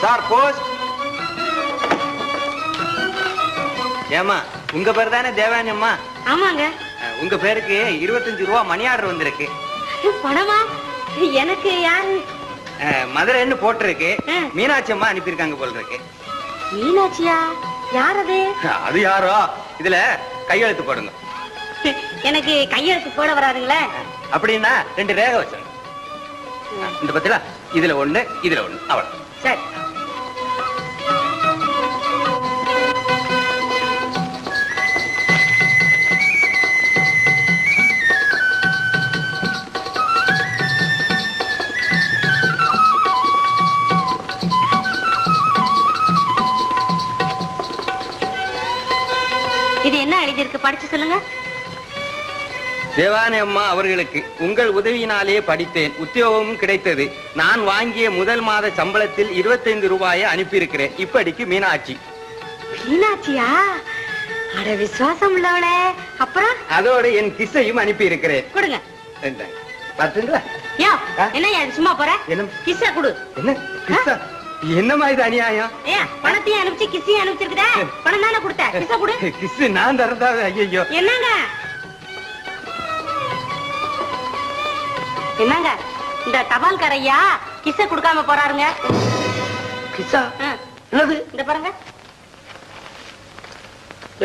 Sir post. ஏமா உங்க பேர் தானே தேவானி அம்மா? ஆமாங்க. உங்க பேருக்கு 25 ரூபா மணி ஆர்டர் வந்திருக்கு. பணமா? எனக்கு யாரு? மதுரைன்னு போட்டிருக்கு. மீனாட்சி அம்மா அனுப்பியிருக்காங்க போல இருக்கு. மீனாட்சியா? யார் அது? அது யாரோ? இதுல கையெழுத்து போடுங்க. எனக்கு கையெழுத்து போட வராதுங்களே. அப்படின்னா 2 ரேகை வச்சுங்க. இந்த பத்தில இதுல 1 இதுல 1 அவ்வளவு. சரி. இது என்ன எழுதியிருக்கு, படிச்சு சொல்லுங்க. தேவானி அம்மா அவர்களுக்கு உங்கள் உதவியினாலே படித்தேன், உத்தியோகமும் கிடைத்தது. நான் வாங்கிய முதல் மாத சம்பளத்தில் 25 ரூபாயை அனுப்பியிருக்கிறேன். இப்படிக்கு மீனாட்சி. மீனாட்சியா? அட விசுவாசம் உள்ளவளே. அப்புறம் அதோட என் கிஸ்ஸையும் அனுப்பி இருக்கிறேன். கொடுங்க. பாத்தீங்களா? என்ன சும்மா போற? கிஸ்ஸ கொடு. என்ன கிஸ்ஸா? என்னமா இது அநியாயம்? பணத்தையும் அனுப்பிச்சு கிஸ்ஸையும் அனுப்பிச்சிருக்குதே. பணம் தானே கொடுத்த, கிஸ்ஸ கொடு. கிஸ் நான் தரதா? ஐயோ. என்னங்க என்னங்க இந்த தபால்காரையா கிஸ்ஸ கொடுக்காம போறாருங்க. கிஸ்ஸா? என்னது? இந்த பாருங்க.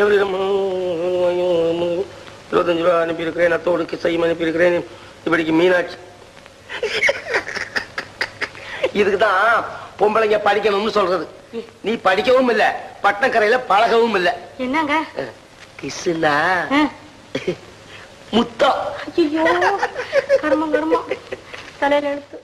25 ரூபா அனுப்பி இருக்கிறேன். அத்தோடு கிஸ்ஸையும் அனுப்பி இருக்கிறேன். இப்படிக்கு மீனாட்சி. இதுக்குதான் பொம்பளைங்க படிக்கணும்னு சொல்றது. நீ படிக்கவும் இல்ல, பட்டணக்கரையில பழகவும் இல்ல. என்னங்க கிஸ்ஸுனா முத்தம். ஐயோ கர்மம் கர்மம் தலையில எடுத்து.